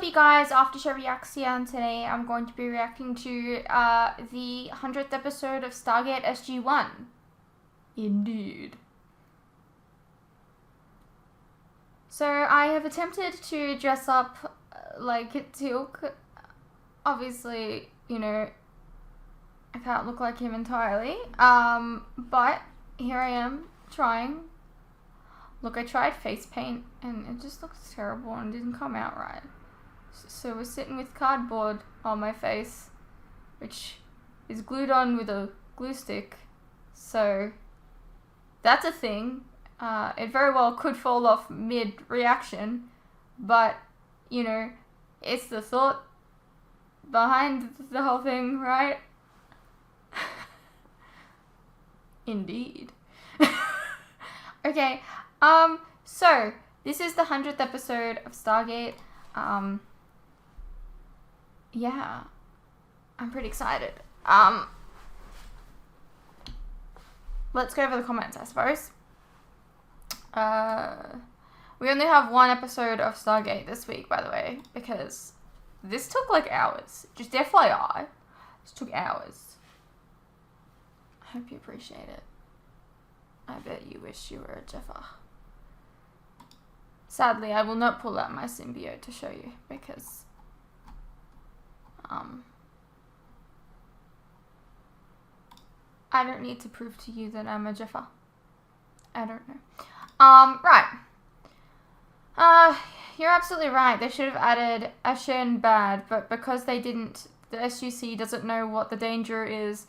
up, you guys? After Show Reacts here, and today I'm going to be reacting to the 100th episode of Stargate SG-1. Indeed. So I have attempted to dress up like Teal'c. Obviously, you know, I can't look like him entirely. But here I am trying. Look, I tried face paint and it just looks terrible and didn't come out right. So we're sitting with cardboard on my face, which is glued on with a glue stick. So that's a thing. It very well could fall off mid-reaction, but, you know, it's the thought behind the whole thing, right? Indeed. Okay, so this is the 100th episode of Stargate. Yeah, I'm pretty excited. Let's go over the comments, I suppose. We only have one episode of Stargate this week, by the way, because this took like hours. Just FYI, this took hours. I hope you appreciate it. I bet you wish you were a Jeffer. Sadly, I will not pull out my symbiote to show you because I don't need to prove to you that I'm a Jeffer. I don't know. Right. You're absolutely right. They should have added Ashen Bad, but because they didn't, the SUC doesn't know what the danger is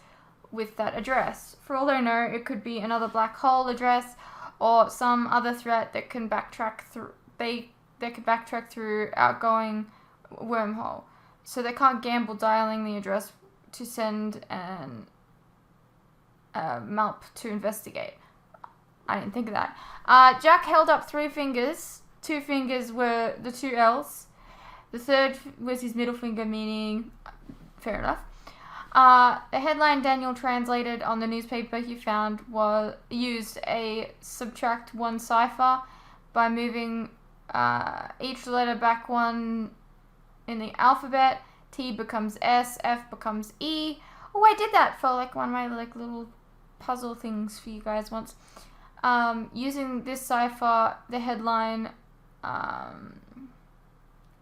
with that address. For all they know, it could be another black hole address or some other threat that can backtrack through. They could backtrack through outgoing wormhole, so they can't gamble dialing the address to send an MALP to investigate. I didn't think of that. Jack held up 3 fingers. 2 fingers were the 2 L's. The third was his middle finger, meaning fair enough. The headline Daniel translated on the newspaper he found used a subtract 1 cipher by moving each letter back 1 in the alphabet. T becomes S, F becomes E. Oh, I did that for like one of my like little puzzle things for you guys once. Using this cipher, the headline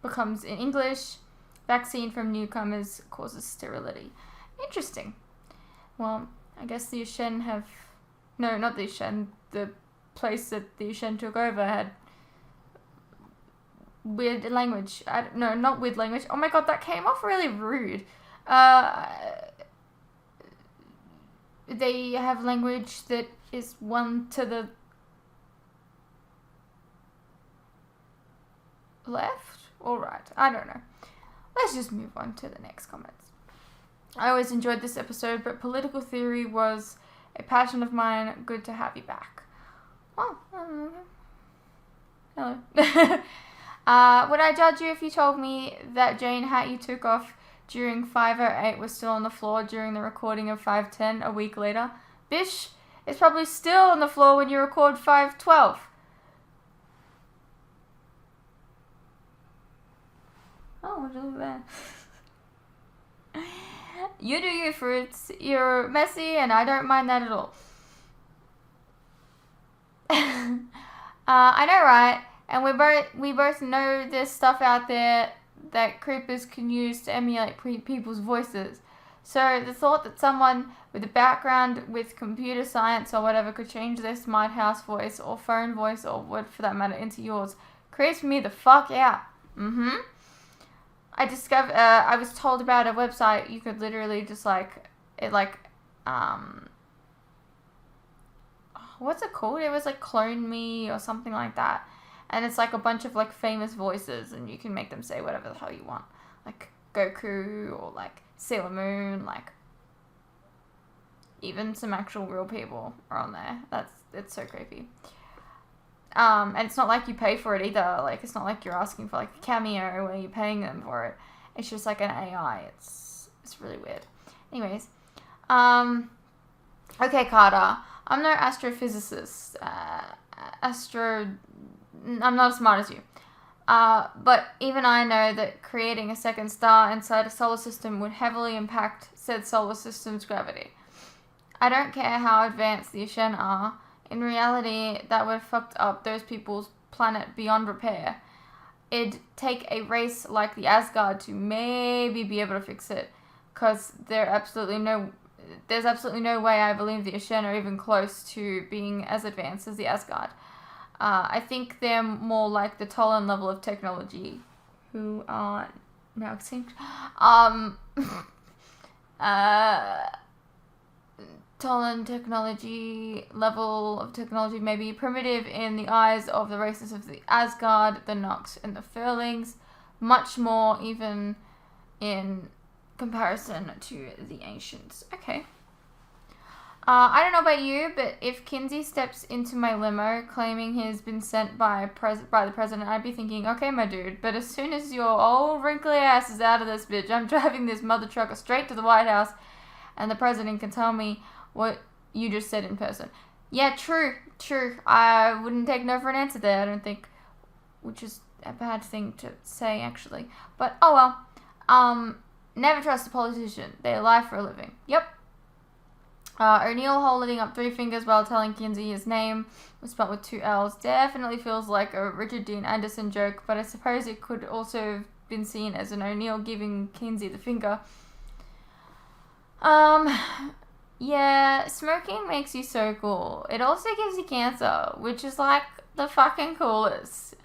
becomes in English, vaccine from newcomers causes sterility. Interesting. Well, I guess the Ashen have... No, not the Ashen. The place that the Ashen took over had weird language. No, not weird language. Oh my god, that came off really rude. They have language that is 1 to the left or right. I don't know. Let's just move on to the next comments. I always enjoyed this episode, but political theory was a passion of mine. Good to have you back. Oh, hello. Would I judge you if you told me that Jane hat you took off during 508 was still on the floor during the recording of 510 a week later? Bish, it's probably still on the floor when you record 512. Oh, look at that. You do you, Fruits. You're messy and I don't mind that at all. I know, right? And we both know there's stuff out there that creepers can use to emulate people's voices. So the thought that someone with a background with computer science or whatever could change their smart house voice or phone voice or what for that matter into yours creeps me the fuck out. I was told about a website you could literally just what's it called? It was like Clone Me or something like that. And it's like a bunch of like famous voices and you can make them say whatever the hell you want. Like Goku or like Sailor Moon, like even some actual real people are on there. It's so creepy. And it's not like you pay for it either. Like it's not like you're asking for like a cameo where you're paying them for it. It's just like an AI. It's really weird. Anyways, okay, Carter. I'm no astrophysicist. I'm not as smart as you. But even I know that creating a second star inside a solar system would heavily impact said solar system's gravity. I don't care how advanced the Ashen are. In reality, that would have fucked up those people's planet beyond repair. It'd take a race like the Asgard to maybe be able to fix it, because there's absolutely no way I believe the Ashen are even close to being as advanced as the Asgard. I think they're more like the Tolan level of technology, who are now extinct. Tolan technology level of technology may be primitive in the eyes of the races of the Asgard, the Nox, and the Furlings, much more even in comparison to the Ancients. Okay. I don't know about you, but if Kinsey steps into my limo claiming he's been sent by the president, I'd be thinking, okay, my dude, but as soon as your old wrinkly ass is out of this bitch, I'm driving this mother trucker straight to the White House, and the president can tell me what you just said in person. Yeah, true. I wouldn't take no for an answer there, I don't think, which is a bad thing to say, actually. But, oh well. Never trust a politician. They lie for a living. Yep. O'Neill holding up 3 fingers while telling Kinsey his name was spelled with 2 L's definitely feels like a Richard Dean Anderson joke, but I suppose it could also have been seen as an O'Neill giving Kinsey the finger. Yeah, smoking makes you so cool. It also gives you cancer, which is like the fucking coolest.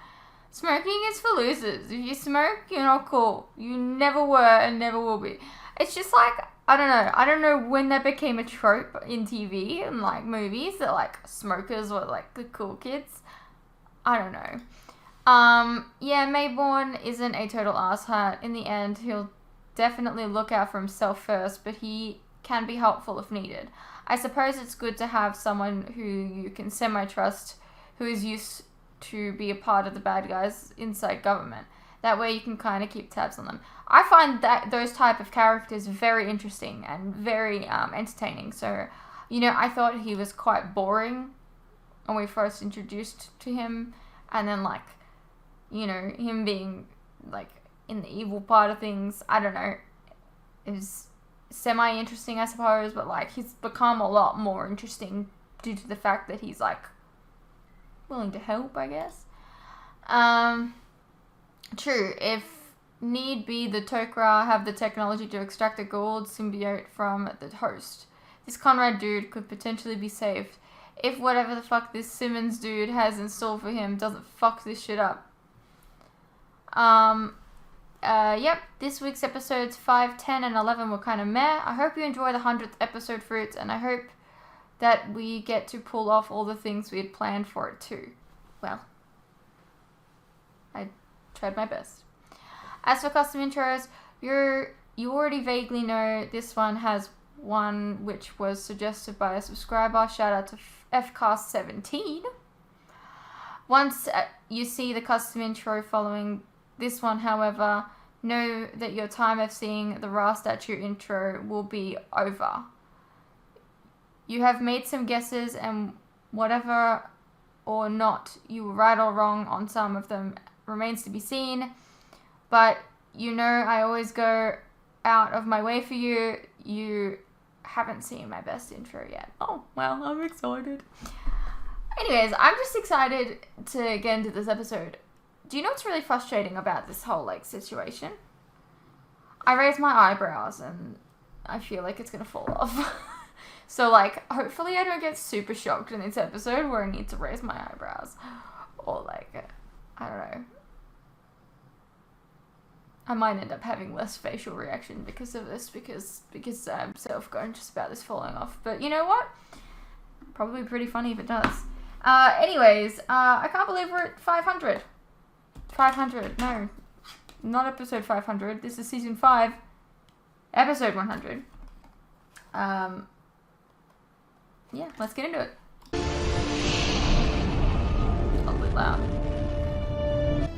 Smoking is for losers. If you smoke, you're not cool. You never were and never will be. It's just like, I don't know when that became a trope in TV and like movies that like smokers were like the cool kids. I don't know. Yeah, Mayborn isn't a total asshat. In the end, he'll definitely look out for himself first, but he can be helpful if needed. I suppose it's good to have someone who you can semi-trust, who is used to be a part of the bad guys inside government. That way you can kind of keep tabs on them. I find that those type of characters very interesting and very entertaining. So, you know, I thought he was quite boring when we first introduced to him. And then, like, you know, him being, like, in the evil part of things, I don't know, is semi-interesting, I suppose. But, like, he's become a lot more interesting due to the fact that he's, like, willing to help, I guess. True, if need be, the Tok'ra have the technology to extract the Goa'uld symbiote from the host. This Conrad dude could potentially be saved if whatever the fuck this Simmons dude has in store for him doesn't fuck this shit up. Yep, this week's episodes 5, 10, and 11 were kind of meh. I hope you enjoy the 100th episode, Fruits, and I hope that we get to pull off all the things we had planned for it too. Well, I tried my best. As for custom intros, you already vaguely know this one has one which was suggested by a subscriber. Shout out to FCast17. Once you see the custom intro following this one, however, know that your time of seeing the Ra statue intro will be over. You have made some guesses, and whatever or not you were right or wrong on some of them remains to be seen. But you know I always go out of my way for you. You haven't seen my best intro yet. Oh, well, I'm excited. Anyways, I'm just excited to get into this episode. Do you know what's really frustrating about this whole, like, situation? I raise my eyebrows and I feel like it's gonna fall off. So, like, hopefully I don't get super shocked in this episode where I need to raise my eyebrows. Or, like, I don't know. I might end up having less facial reaction because of this, because I'm self-conscious about this falling off. But you know what? Probably pretty funny if it does. Anyways, I can't believe we're at 500. 500, no. Not episode 500. This is season 5, episode 100. Yeah, let's get into it. A little bit loud.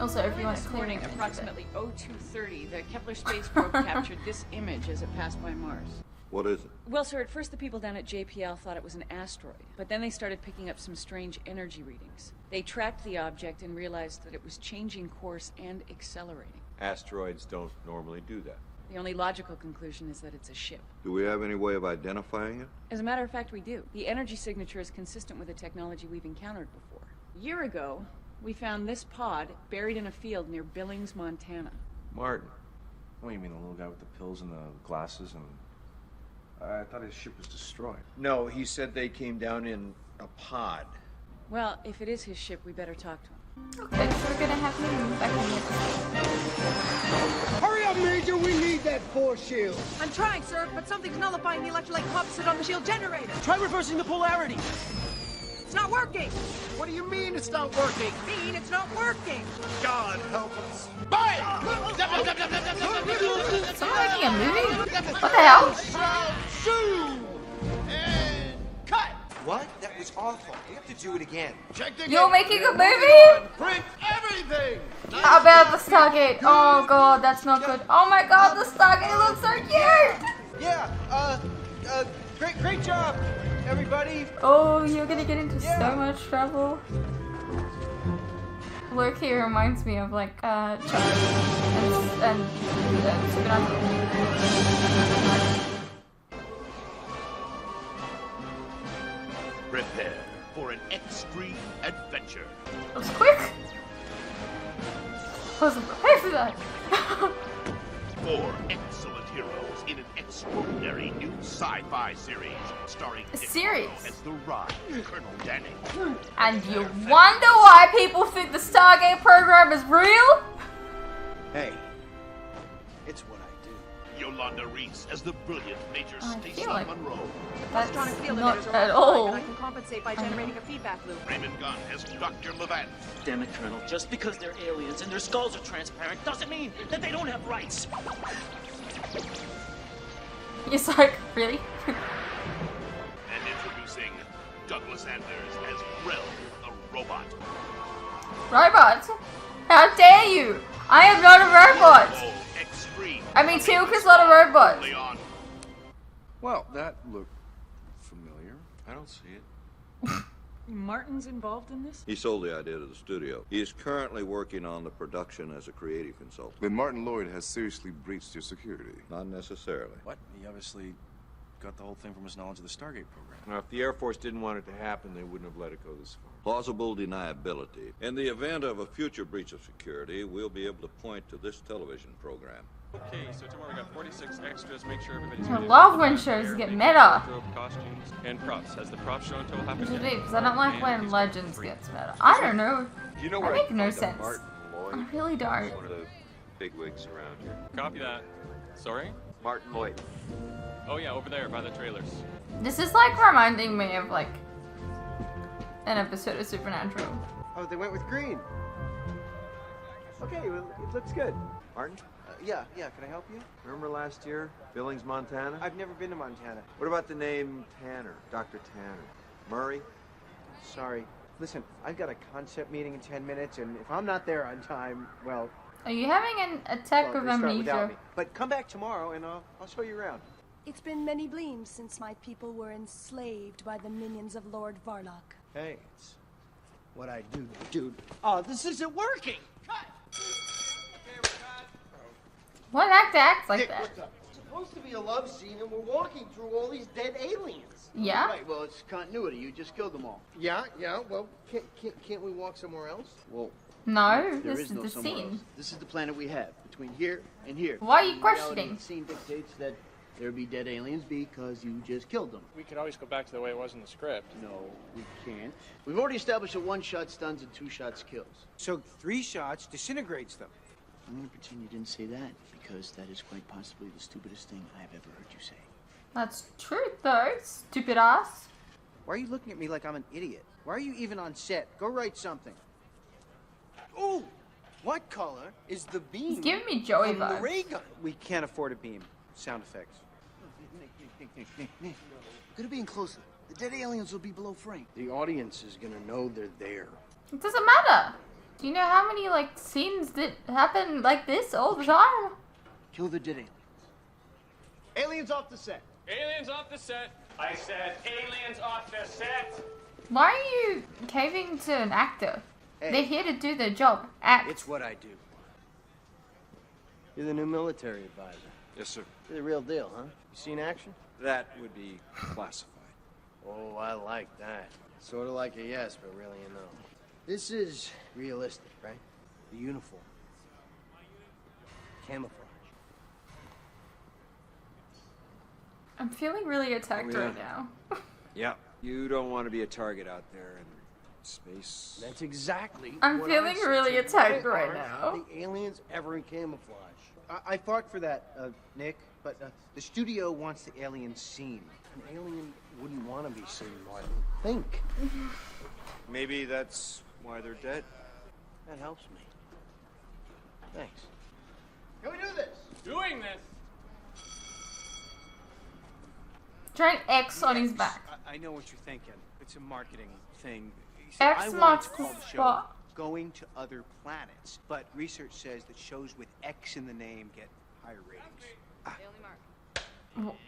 Also, if you want to clear approximately 0230, the Kepler space probe captured this image as it passed by Mars. What is it? Well, sir, at first the people down at JPL thought it was an asteroid, but then they started picking up some strange energy readings. They tracked the object and realized that it was changing course and accelerating. Asteroids don't normally do that. The only logical conclusion is that it's a ship. Do we have any way of identifying it? As a matter of fact, we do. The energy signature is consistent with the technology we've encountered before. A year ago, we found this pod buried in a field near Billings, Montana. Martin. Oh, you mean the little guy with the pills and the glasses and... I thought his ship was destroyed. No, he said they came down in a pod. Well, if it is his ship, we better talk to him. Okay, so we're gonna have him back in the episode. Hurry up, Major! We need that force shield! I'm trying, sir, but something's nullifying the electrolyte composite on the shield generator. Try reversing the polarity! It's not working! What do you mean it's not working? It's not working! God help us! Bye! Someone making a movie? What the hell? Shoot! And cut! What? That was awful. We have to do it again. Check the You're gate. making a movie? Print everything! How about the Stargate? Oh god, that's not good. Oh my god, the Stargate looks so cute! Yeah, great job, everybody. Oh, you're gonna get into so much trouble. Loki reminds me of like Chuck and Supernatural. Prepare for an X-Treme adventure. That was quick! I wasn't prepared for that. 4 excellent heroes in an extraordinary new sci-fi series starring A Nick series? as the Ride, Colonel Danny. And you wonder why people think the Stargate program is real? Hey, it's what I do. Yolanda Reese as the brilliant Major I Stacy feel like Monroe. that's Electronic field not emitters are at offline, all. and I can compensate by generating a feedback loop. Raymond Gunn as Dr. Levant. Damn it, Colonel. Just because they're aliens and their skulls are transparent doesn't mean that they don't have rights. It's like, really? And introducing Douglas Anders as Rel, the robot. Robot? How dare you? I am not a robot! Oh, X-Treme. I mean, Teal'c is not a robot. Leon. Well, that looked familiar. I don't see it. Martin's involved in this? He sold the idea to the studio. He is currently working on the production as a creative consultant. Then Martin Lloyd has seriously breached your security. Not necessarily. What? He obviously got the whole thing from his knowledge of the Stargate program. Now, if the Air Force didn't want it to happen, they wouldn't have let it go this far. Plausible deniability. In the event of a future breach of security, we'll be able to point to this television program. Okay, so tomorrow we got 46 extras. Make sure everybody's I love when shows get meta. costumes and props. Has the prop show until Which happened is yet? weird, because I don't like when Legends gets meta. I don't know. Do you know That where makes I no can sense. find a Martin Lloyd? I really don't. One of the bigwigs around here. Copy that. Sorry? Martin Lloyd. Oh yeah, over there by the trailers. This is like reminding me of like an episode of Supernatural. Oh, they went with green. Okay, well, it looks good. Martin? Yeah, can I help you? Remember last year? Billings, Montana? I've never been to Montana. What about the name Tanner? Dr. Tanner? Murray? Sorry. Listen, I've got a concept meeting in 10 minutes, and if I'm not there on time, well... Are you having an attack well, of they start amnesia? without me. But come back tomorrow, and I'll show you around. It's been many bleams since my people were enslaved by the minions of Lord Varlock. Hey, it's what I do, dude. Oh, this isn't working! Cut! What actor acts like Dick, that? what's up? It's supposed to be a love scene, and we're walking through all these dead aliens. Yeah? Right, well, it's continuity. You just killed them all. Yeah, well, can't we walk somewhere else? Well, No, there this is is no the somewhere scene. else. This is the planet we have, between here and here. Why are you In reality, questioning? The scene dictates that there be dead aliens because you just killed them. We could always go back to the way it was in the script. No, we can't. We've already established that 1 shot stuns and 2 shots kills. So 3 shots disintegrates them. I'm going to pretend you didn't say that, because that is quite possibly the stupidest thing I've ever heard you say. That's truth though, stupid ass. Why are you looking at me like I'm an idiot? Why are you even on set? Go write something. Ooh! What color is the beam? He's giving me Joey from the vibes. ray gun? We can't afford a beam. Sound effects. Nick. Good at being closer. The dead aliens will be below frame. The audience is gonna know they're there. It doesn't matter. Do you know how many like scenes that happen like this all the time? Kill the dead aliens. Aliens off the set. Aliens off the set. I said aliens off the set. Why are you caving to an actor? Hey. They're here to do their job. Act. It's what I do. You're the new military advisor. Yes, sir. You're the real deal, huh? You seen action? That would be classified. Oh, I like that. Sort of like a yes, but really a no. This is realistic, right? The uniform. Camouflage. I'm feeling really attacked right now. Yeah. You don't want to be a target out there in space. That's exactly I'm what feeling I said. really attacked Why right aren't now. the aliens ever in camouflage? I fought for that, Nick, but the studio wants the aliens seen. An alien wouldn't want to be seen, Martin. Think. Maybe that's why they're dead. That helps me. Thanks. Can we do this? Doing this. Try an X on his back. I know what you're thinking. It's a marketing thing. See, X I wanted marks to call the the show spot. Going to Other Planets, but research says that shows with X in the name get higher ratings.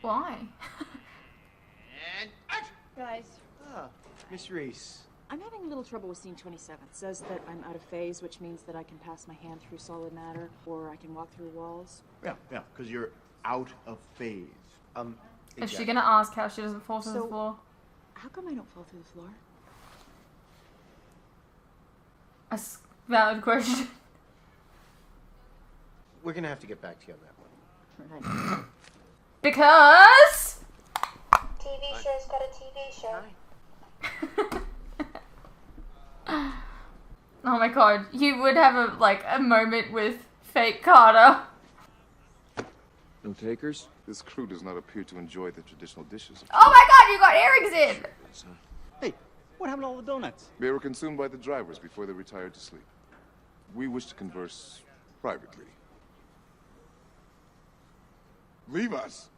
Why? And action! Guys, Ah, Miss Reese. I'm having a little trouble with scene 27. It says that I'm out of phase, which means that I can pass my hand through solid matter, or I can walk through walls. Yeah, because you're out of phase. Is she gonna ask how she doesn't fall to the So- floor? How come I don't fall through the floor? A valid question. We're gonna have to get back to you on that one. Because TV show's got a TV show. oh my god, you would have a moment with fake Carter. No takers? This crew does not appear to enjoy the traditional dishes. Oh my god, you got earrings in! Hey, what happened to all the donuts? They were consumed by the drivers before they retired to sleep. We wish to converse privately. Leave us!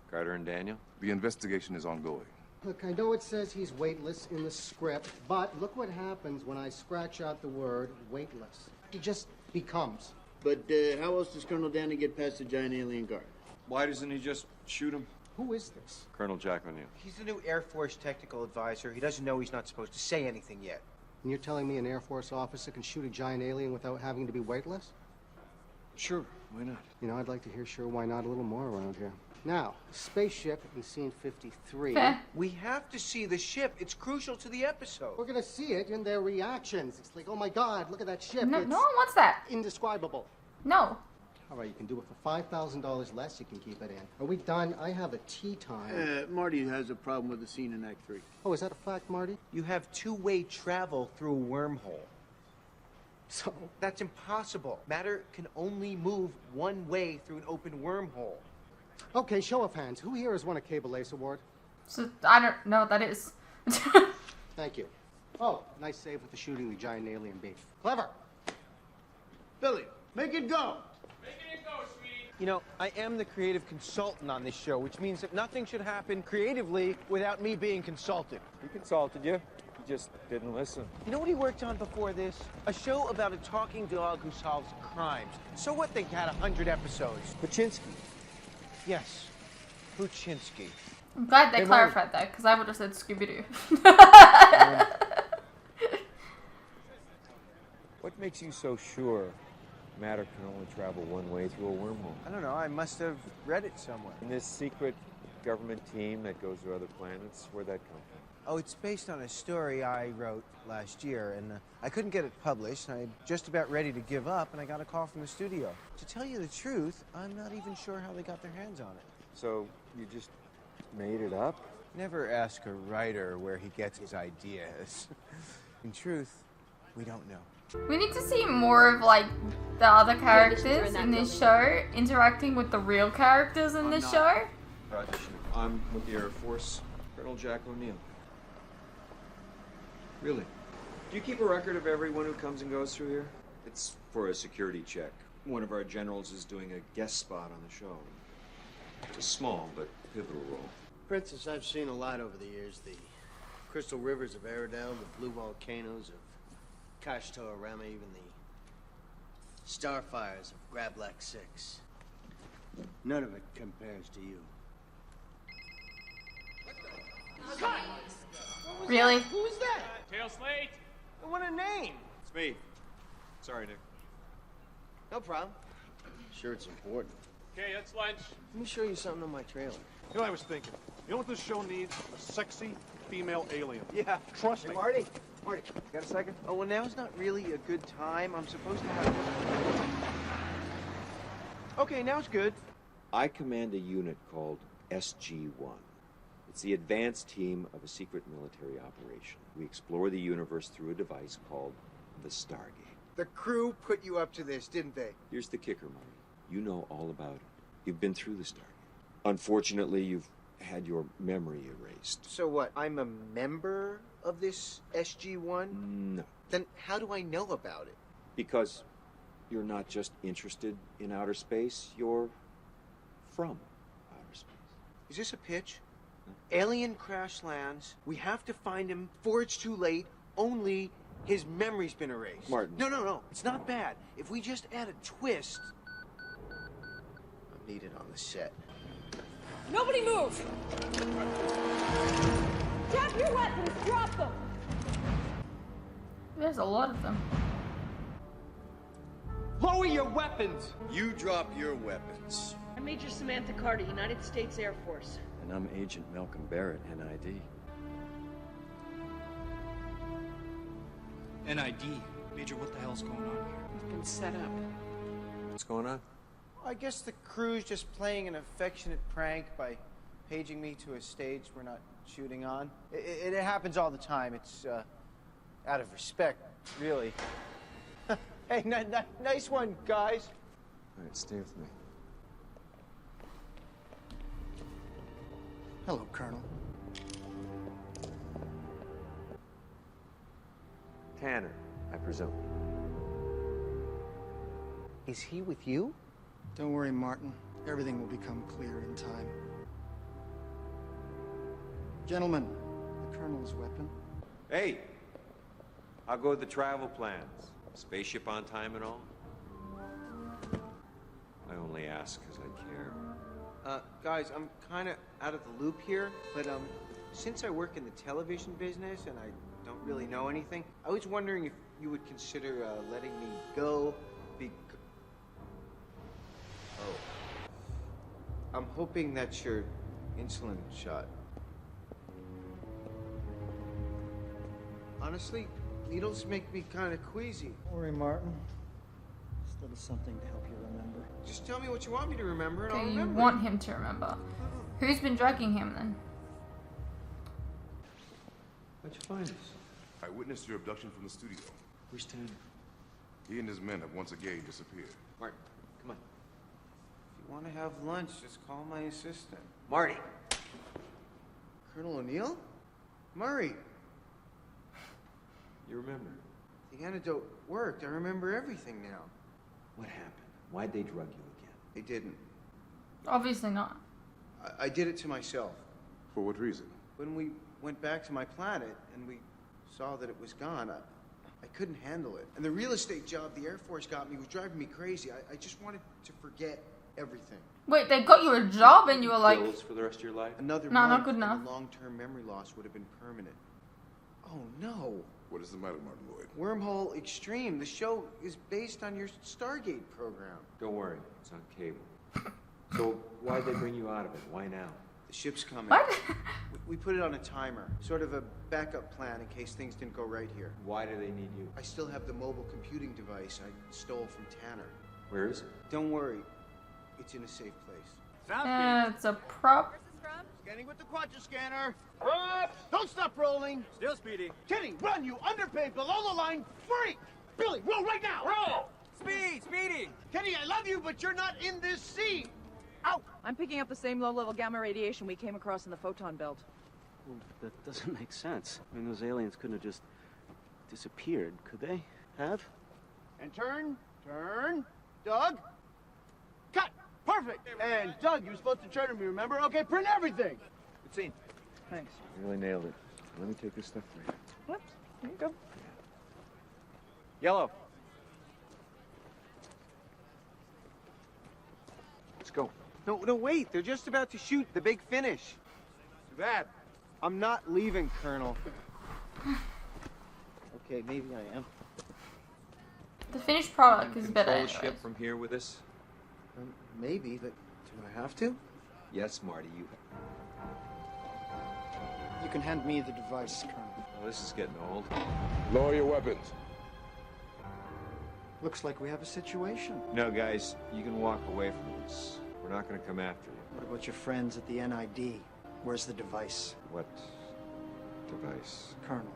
Carter and Daniel? The investigation is ongoing. Look, I know it says he's weightless in the script, but look what happens when I scratch out the word weightless. He just becomes. But how else does Colonel Danny get past the giant alien guard? Why doesn't he just shoot him? Who is this? Colonel Jack O'Neill. He's the new Air Force technical advisor. He doesn't know he's not supposed to say anything yet. And you're telling me an Air Force officer can shoot a giant alien without having to be weightless? Sure, why not? You know, I'd like to hear sure why not a little more around here. Now, spaceship in scene 53. We have to see the ship. It's crucial to the episode. We're gonna see it in their reactions. It's like, oh my god, look at that ship. No, It's no one wants that. indescribable. No. All right, you can do it for $5,000 less. You can keep it in. Are we done? I have a tea time. Marty has a problem with the scene in Act 3. Oh, is that a fact, Marty? You have two-way travel through a wormhole. So? That's impossible. Matter can only move one way through an open wormhole. Okay, show of hands. Who here has won a Cable Ace Award? So, I don't know what that is. Thank you. Oh, nice save with the shooting the giant alien bee. Clever. Billy, make it go! You know, I am the creative consultant on this show, which means that nothing should happen creatively without me being consulted. He consulted you. He just didn't listen. You know what he worked on before this? A show about a talking dog who solves crimes. So what, they had 100 episodes? Paczynski. Yes, Puchinsky. I'm glad they Hey, clarified that, because I would have said Scooby-Doo. What makes you so sure matter can only travel one way through a wormhole? I don't know, I must have read it somewhere. And this secret government team that goes to other planets, where'd that come from? Oh, it's based on a story I wrote last year, and I couldn't get it published. I'm just about ready to give up, and I got a call from the studio. To tell you the truth, I'm not even sure how they got their hands on it. So, you just made it up? Never ask a writer where he gets his ideas. In truth, we don't know. We need to see more of, the other characters in this show interacting with the real characters in this show. I'm with the Air Force. Colonel Jack O'Neill. Really? Do you keep a record of everyone who comes and goes through here? It's for a security check. One of our generals is doing a guest spot on the show. It's a small but pivotal role. Princess, I've seen a lot over the years. The crystal rivers of Aerodel, the blue volcanoes of Kashtoa Rama, even the starfires of Grablak 6. None of it compares to you. Really? Who's that? Tail Slate. I want a name. It's me. Sorry, Nick. No problem. Sure, it's important. Okay, that's lunch. Let me show you something on my trailer. You know what I was thinking? You know what this show needs? A sexy female alien. Yeah. Trust me. Marty, got a second? Oh, well, now's not really a good time. I'm supposed to have... Okay, now's good. I command a unit called SG-1. It's the advanced team of a secret military operation. We explore the universe through a device called the Stargate. The crew put you up to this, didn't they? Here's the kicker, Marty. You know all about it. You've been through the Stargate. Unfortunately, you've had your memory erased. So what, I'm a member of this SG-1? No. Then how do I know about it? Because you're not just interested in outer space, you're from outer space. Is this a pitch? Alien crash lands. We have to find him before it's too late. Only his memory's been erased. Martin. No. It's not bad. If we just add a twist... I'm needed on the set. Nobody move! Drop your weapons! Drop them! There's a lot of them. Lower your weapons! You drop your weapons. I'm Major Samantha Carter, United States Air Force. And I'm Agent Malcolm Barrett, NID. NID. Major, what the hell's going on here? We've been set up. What's going on? I guess the crew's just playing an affectionate prank by paging me to a stage we're not shooting on. It happens all the time. It's out of respect, really. Hey, nice one, guys. All right, stay with me. Hello, Colonel. Tanner, I presume. Is he with you? Don't worry, Martin. Everything will become clear in time. Gentlemen, the Colonel's weapon. Hey! How go the travel plans? Spaceship on time and all? I only ask because I care. Guys, I'm kind of out of the loop here, but since I work in the television business and I don't really know anything, I was wondering if you would consider letting me go. Oh. I'm hoping that's your insulin shot. Honestly, needles make me kind of queasy. Don't worry, Martin. This little something to help you remember. Just tell me what you want me to remember and I'll Okay, you remember. want him to remember. Who's been drugging him then? What'd you find us? I witnessed your abduction from the studio. Where's Tanner? He and his men have once again disappeared. Martin, come on. If you want to have lunch, just call my assistant. Marty! Colonel O'Neill? Murray. You remember? The antidote worked. I remember everything now. What happened? Why'd they drug you again? They didn't. Obviously not. I did it to myself. For what reason? When we went back to my planet and we saw that it was gone, I couldn't handle it. And the real estate job the Air Force got me was driving me crazy. I just wanted to forget everything. Wait, they got you a job and you were like... Pills for the rest of your life? Another No, month, not good and enough. the long-term memory loss would have been permanent. Oh, no. What is the matter, Martin Lloyd? Wormhole X-Treme. The show is based on your Stargate program. Don't worry, it's on cable. So why'd they bring you out of it? Why now? The ship's coming. What? We put it on a timer. Sort of a backup plan in case things didn't go right here. Why do they need you? I still have the mobile computing device I stole from Tanner. Where is it? Don't worry. It's in a safe place. It's a prop. Scanning with the quadra scanner. Don't stop rolling. Still speeding. Kenny, run, you underpaid, below the line freak! Billy, roll right now! Roll! Speeding! Kenny, I love you, but you're not in this scene! Out! I'm picking up the same low-level gamma radiation we came across in the photon belt. Well, that doesn't make sense. I mean, those aliens couldn't have just disappeared, could they? Have? And turn. Doug. Cut! Perfect! And Doug, you were supposed to turn to me, remember? Okay, print everything! Good scene. Thanks. You really nailed it. Let me take this stuff for you. Whoops. Here you go. Yellow. Let's go. No, wait. They're just about to shoot the big finish. Too bad. I'm not leaving, Colonel. Okay, maybe I am. The finished product is better. Control the Anyways. ship from here with us? Maybe, but do I have to? Yes, Marty, you... You can hand me the device, Colonel. Oh, this is getting old. Lower your weapons. Looks like we have a situation. No, guys, you can walk away from us. We're not going to come after you. What about your friends at the NID? Where's the device? What device? Colonel,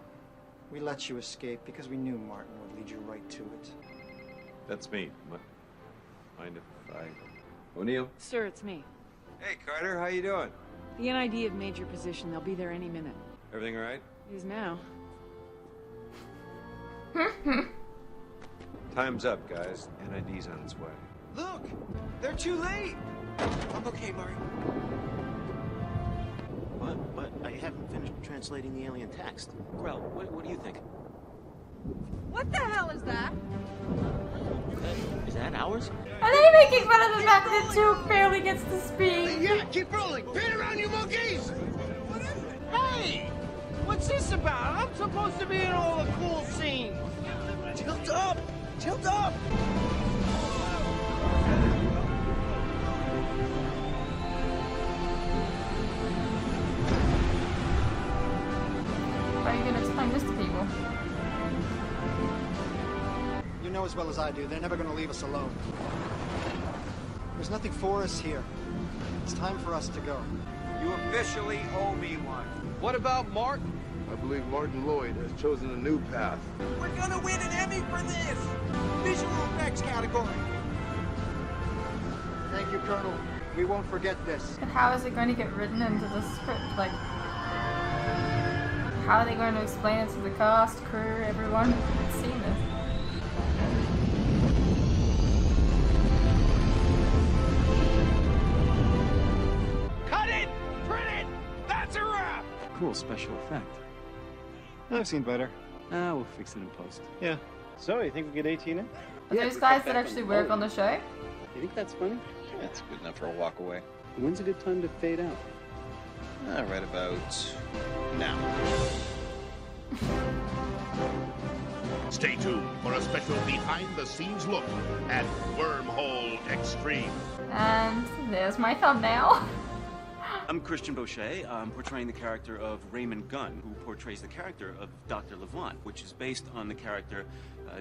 we let you escape because we knew Martin would lead you right to it. That's me. Mind if I... O'Neill? Sir, it's me. Hey, Carter, how you doing? The NID have made your position. They'll be there any minute. Everything all right? It is now. Time's up, guys. NID's on its way. Look! They're too late! I'm okay, Murray. What? I haven't finished translating the alien text. Grell, what do you think? What the hell is that? Is that ours? Are they making fun of the fact that Took barely gets to speak? Yeah, keep rolling. Pin around you monkeys! What is it? Hey! What's this about? I'm supposed to be in all the cool scenes. Tilt up! Tilt up! How are you going to explain this to people? You know as well as I do, they're never going to leave us alone. There's nothing for us here. It's time for us to go. You officially owe me one. What about Martin? I believe Martin Lloyd has chosen a new path. We're gonna win an Emmy for this! Visual effects category. Thank you, Colonel. We won't forget this. But how is it going to get written into the script? Like, how are they going to explain it to the cast, crew, everyone who's seen this? Cut it! Print it! That's a wrap! Cool special effect. I've seen better. We'll fix it in post. Yeah. So, you think we get 18 in? Are those guys that actually work on the show? You think that's funny? Yeah, it's good enough for a walk away. When's a good time to fade out? Right about now. Stay tuned for a special behind-the-scenes look at Wormhole X-Treme. And there's my thumbnail. I'm Christian Boucher. I'm portraying the character of Raymond Gunn, who portrays the character of Dr. Levant, which is based on the character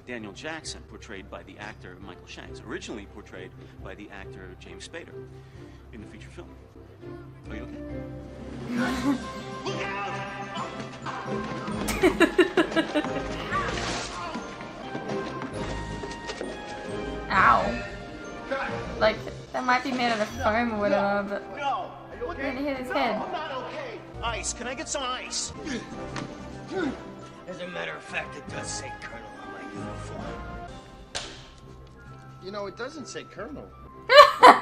Daniel Jackson, portrayed by the actor Michael Shanks, originally portrayed by the actor James Spader in the feature film. Are you okay? Look Ow. Like, that might be made out of foam or whatever, but... No! Are you okay? Then hit his head. I'm not okay. Ice. Can I get some ice? As a matter of fact, it does say Colonel on my uniform. You know, it doesn't say Colonel.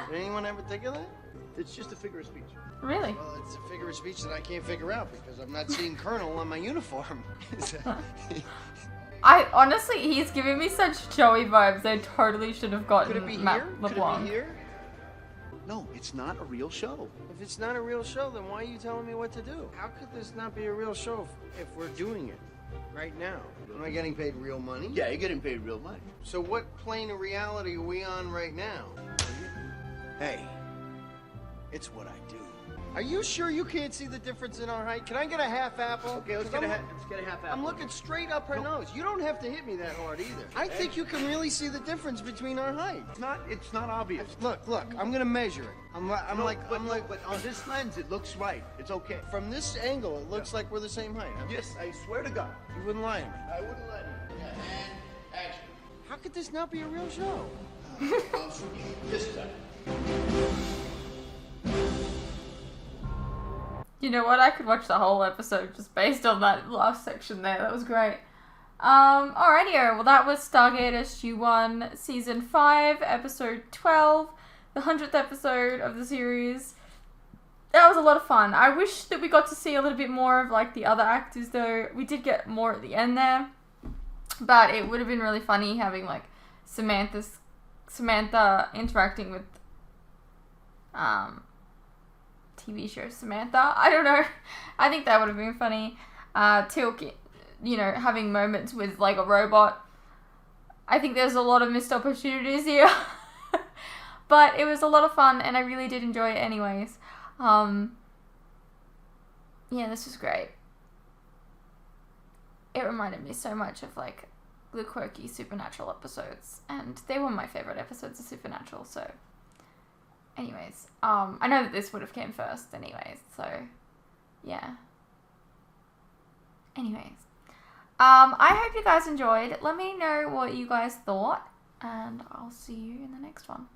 Did anyone ever think of that? It's just a figure of speech. Really? Well, it's a figure of speech that I can't figure out because I'm not seeing Colonel on my uniform. I honestly, he's giving me such Joey vibes. They totally should have gotten Could it be Matt here? Could it LeBlanc. be here? No, it's not a real show. If it's not a real show, then why are you telling me what to do? How could this not be a real show if we're doing it right now? Am I getting paid real money? Yeah, you're getting paid real money. So what plane of reality are we on right now? Hey, it's what I do. Are you sure you can't see the difference in our height? Can I get a half apple? Okay, let's 'Cause get a half apple. I'm looking straight up her nose. You don't have to hit me that hard either. I think you can really see the difference between our height. It's not obvious. Look, I'm gonna measure it. But on this lens, it looks right. It's okay. From this angle, it looks like we're the same height. Huh? Yes, I swear to God. You wouldn't lie to me. I wouldn't let you. Yeah, and action. How could this not be a real show? I'll shoot you this time. You know what? I could watch the whole episode just based on that last section there. That was great. Alrighty, well that was Stargate SG-1 Season 5, Episode 12, the 100th episode of the series. That was a lot of fun. I wish that we got to see a little bit more of like the other actors though. We did get more at the end there. But it would have been really funny having like Samantha interacting with TV show Samantha. I don't know. I think that would have been funny. Teal'c, you know, having moments with like a robot. I think there's a lot of missed opportunities here. But it was a lot of fun and I really did enjoy it anyways. Yeah, this was great. It reminded me so much of like the quirky Supernatural episodes, and they were my favorite episodes of Supernatural, so anyways, I know that this would have came first anyways, so yeah. Anyways, I hope you guys enjoyed. Let me know what you guys thought, and I'll see you in the next one.